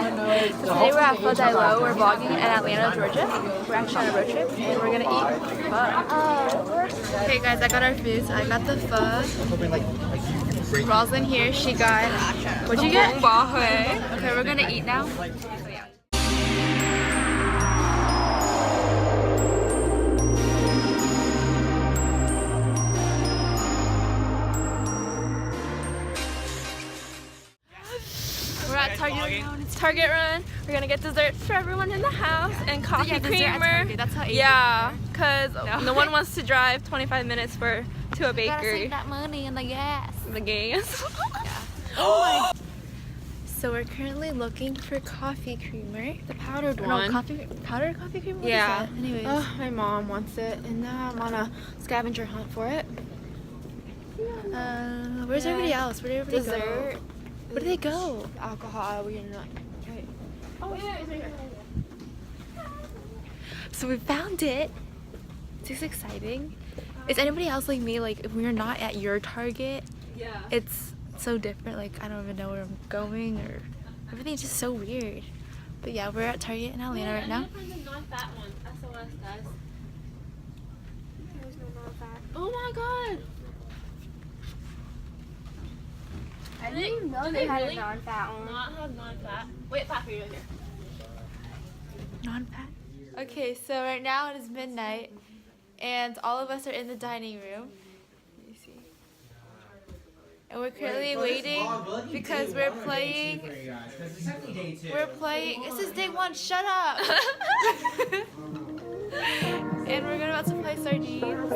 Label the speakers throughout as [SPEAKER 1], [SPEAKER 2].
[SPEAKER 1] Today we're at Pho Low. We're vlogging in Atlanta, Georgia. We're actually on a road trip and we're gonna eat pho. Okay guys, I got our foods. I got the pho. Rosalyn here, she got, what'd you get? Okay, we're gonna eat now. So yeah. We're at Target Run. It's Target Run. We're gonna get dessert for everyone in the house and coffee creamer. That's how yeah, because no one wants to drive 25 minutes to a bakery. Gotta save that money and the gas. The gas. Yeah. Oh my. So we're currently looking for coffee creamer. The powdered one. No, powdered coffee creamer? What
[SPEAKER 2] yeah.
[SPEAKER 1] Is that? Anyways.
[SPEAKER 2] Oh, my mom wants it and now I'm on a scavenger hunt for it.
[SPEAKER 1] Where's everybody else? Where did everybody
[SPEAKER 2] dessert.
[SPEAKER 1] go? Where do they go?
[SPEAKER 2] Alcohol, we're not. Wait. Oh, yeah, it's right here.
[SPEAKER 1] So we found it. This is exciting. Is anybody else like me? Like, if we're not at your Target,
[SPEAKER 2] Yeah.
[SPEAKER 1] It's so different. Like, I don't even know where I'm going, or everything's just so weird. But yeah, we're at Target in Atlanta right now.
[SPEAKER 2] Find the non-fat one. SOS guys. There's no non-fat. Oh my god.
[SPEAKER 3] I didn't even know they had a non-fat one.
[SPEAKER 2] Not have non-fat. Wait, fat for you in here.
[SPEAKER 1] Non-fat. Okay, so right now it is midnight, and all of us are in the dining room. Let me see. And we're currently waiting because we're playing. This is day one. Shut up. And we're about to play sardines.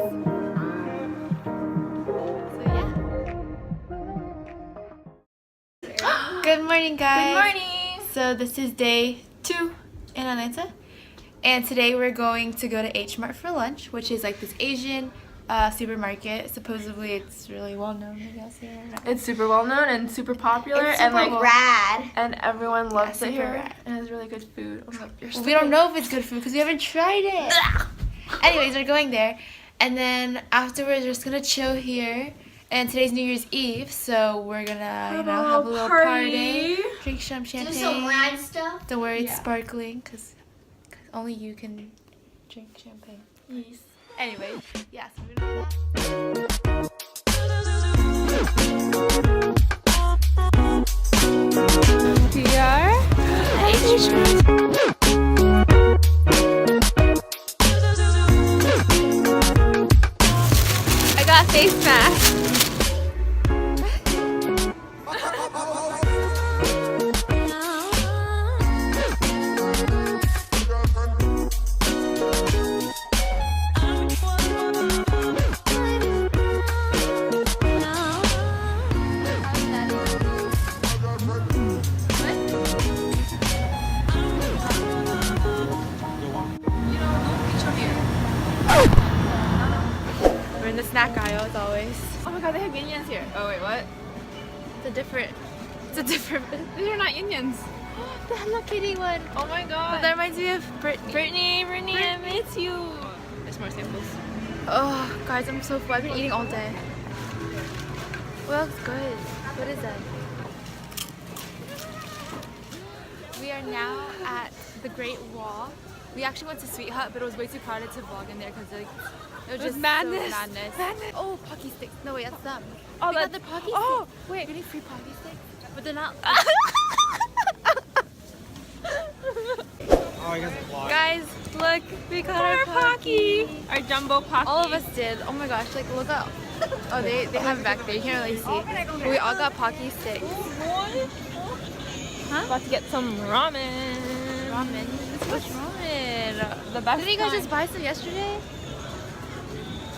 [SPEAKER 1] Good morning, guys.
[SPEAKER 2] Good morning.
[SPEAKER 1] So this is day 2 in Atlanta, and today we're going to go to H Mart for lunch, which is like this Asian supermarket. Supposedly it's really well known, I guess. Here.
[SPEAKER 2] It's super well known and super popular
[SPEAKER 3] It's
[SPEAKER 2] and
[SPEAKER 3] super
[SPEAKER 2] like
[SPEAKER 3] rad.
[SPEAKER 2] and everyone loves it
[SPEAKER 1] super
[SPEAKER 2] here.
[SPEAKER 1] rad.
[SPEAKER 2] And it's really good food. Oh my,
[SPEAKER 1] We don't know if it's good food because we haven't tried it. Anyways, we're going there, and then afterwards we're just gonna chill here. And today's New Year's Eve, so we're gonna have a little party, drink some champagne.
[SPEAKER 3] Do some rad stuff.
[SPEAKER 1] Don't worry, it's sparkling, because only you can drink champagne.
[SPEAKER 2] Yes.
[SPEAKER 1] Anyway, yeah, so we're gonna do that. We are at H Mart. I got face mask. We're in the snack aisle as always.
[SPEAKER 2] Oh my god, they have Minions here. Oh wait, what?
[SPEAKER 1] It's a different.
[SPEAKER 2] These are not Minions.
[SPEAKER 1] The Hello Kitty one.
[SPEAKER 2] Oh my god.
[SPEAKER 1] But that reminds me of Brittany.
[SPEAKER 2] Brittany, I miss you. There's more samples.
[SPEAKER 1] Oh, guys, I'm so full. I've been eating all day. Well, looks good. What is that? We are now at the Great Wall. We actually went to Sweet Hut, but it was way too crowded to vlog in there because like, it was just
[SPEAKER 2] madness.
[SPEAKER 1] So madness. Oh, Pocky sticks. No, wait, that's them.
[SPEAKER 2] Oh,
[SPEAKER 1] we got the Pocky sticks.
[SPEAKER 2] Oh, wait.
[SPEAKER 1] We're getting free Pocky sticks, but they're not. Guys, look, we got our Pocky.
[SPEAKER 2] Our jumbo Pocky.
[SPEAKER 1] All of us did. Oh my gosh, like look up. Oh, they have it back there. You can't really see. But we all got Pocky sticks. Huh?
[SPEAKER 2] About to get some ramen.
[SPEAKER 1] Ramen? Which ramen?
[SPEAKER 2] The best.
[SPEAKER 1] Didn't you guys just buy some yesterday?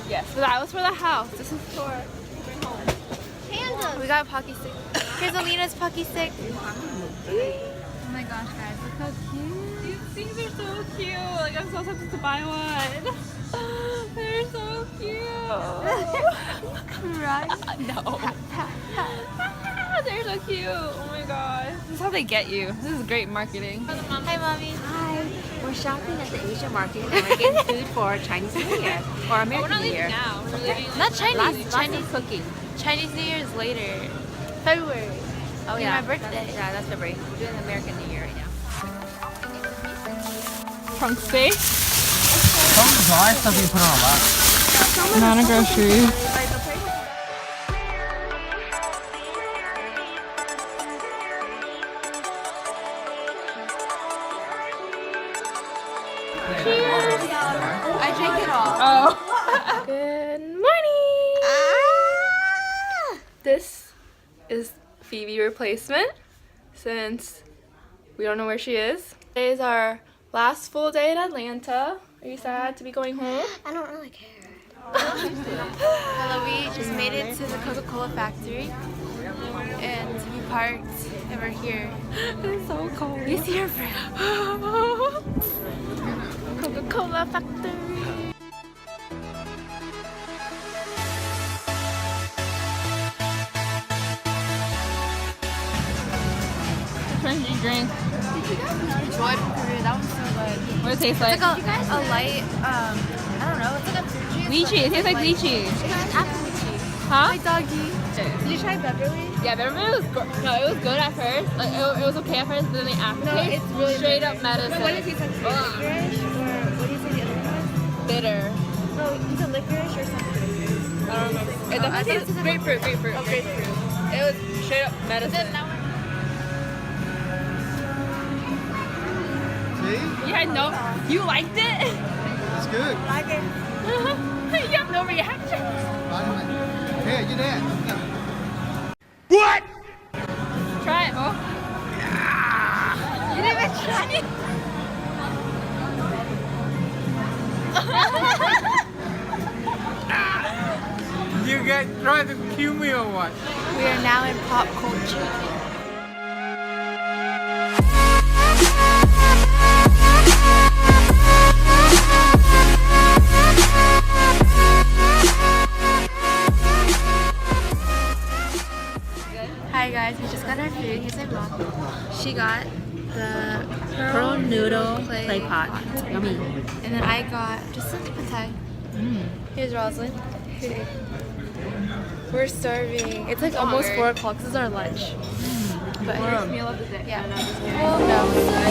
[SPEAKER 2] Yes, but that was for the house. This is for home.
[SPEAKER 1] We got Pocky stick. Here's Alina's Pocky stick. Oh my gosh, guys, look how cute.
[SPEAKER 2] These things are so cute. Like I'm so tempted to buy one. They're so cute.
[SPEAKER 1] Right?
[SPEAKER 2] No. They're so cute. Oh my god. This is how they get you. This is great marketing.
[SPEAKER 1] Hi, Mommy.
[SPEAKER 3] Hi. We're shopping at the Asian market and we're getting food for Chinese New Year or American New Year.
[SPEAKER 2] now. We're leaving.
[SPEAKER 1] Not Chinese.
[SPEAKER 3] Lots of cooking.
[SPEAKER 1] Chinese New Year is later. February.
[SPEAKER 3] Oh
[SPEAKER 2] It's
[SPEAKER 3] yeah.
[SPEAKER 2] my birthday.
[SPEAKER 3] Yeah, that's February. We're doing American New Year right now.
[SPEAKER 1] Trunk space.
[SPEAKER 4] Some dry stuff you put on a lot.
[SPEAKER 1] Banana groceries.
[SPEAKER 2] I drank it all.
[SPEAKER 1] Oh. Good morning. This is Phoebe replacement since we don't know where she is. Today is our last full day in Atlanta. Are you sad to be going home?
[SPEAKER 2] I don't really care. Well, we just made it to the Coca-Cola factory and we parked and we're here.
[SPEAKER 1] It's so cold.
[SPEAKER 2] You see our friend.
[SPEAKER 1] Coca-Cola factory. Which one did you drink?
[SPEAKER 2] Joy from Korea, that one's so good.
[SPEAKER 1] What does it taste like?
[SPEAKER 2] It's like a light, I don't know, it's like a fruit juice.
[SPEAKER 1] Lychee. It tastes like lychee.
[SPEAKER 2] It's like apple lychee.
[SPEAKER 1] Huh?
[SPEAKER 2] Like doggy. Did you try Beverly?
[SPEAKER 1] Yeah, Beverly was no, it was good at first. Like it was okay at first, but then the aftertaste,
[SPEAKER 2] No, it's really
[SPEAKER 1] straight
[SPEAKER 2] bitter.
[SPEAKER 1] up medicine.
[SPEAKER 2] No, what did it taste like? Licorice? Or what do you say the other one was?
[SPEAKER 1] Bitter.
[SPEAKER 2] No, you said licorice or something.
[SPEAKER 1] I don't remember. It
[SPEAKER 2] I
[SPEAKER 1] definitely
[SPEAKER 2] thought
[SPEAKER 1] tastes
[SPEAKER 2] it was
[SPEAKER 1] grapefruit.
[SPEAKER 2] Oh, grapefruit.
[SPEAKER 1] It was straight up medicine.
[SPEAKER 4] See?
[SPEAKER 1] Yeah, no, you liked it.
[SPEAKER 4] It's good.
[SPEAKER 2] I like it.
[SPEAKER 1] You have no reaction.
[SPEAKER 4] Here, you there.
[SPEAKER 1] Try it, Mo.
[SPEAKER 2] You didn't even try it.
[SPEAKER 4] You guys trying to kill me or what?
[SPEAKER 2] We are now in pop culture. Hi guys, we just got our food. Here's my mom. She got the
[SPEAKER 3] Pearl noodle clay pot. Yummy.
[SPEAKER 2] and then I got just some pad thai. Here's Rosalyn. We're starving. It's like almost 4 o'clock. This is our lunch. But
[SPEAKER 1] Meal of the day.
[SPEAKER 2] yeah. Well, no.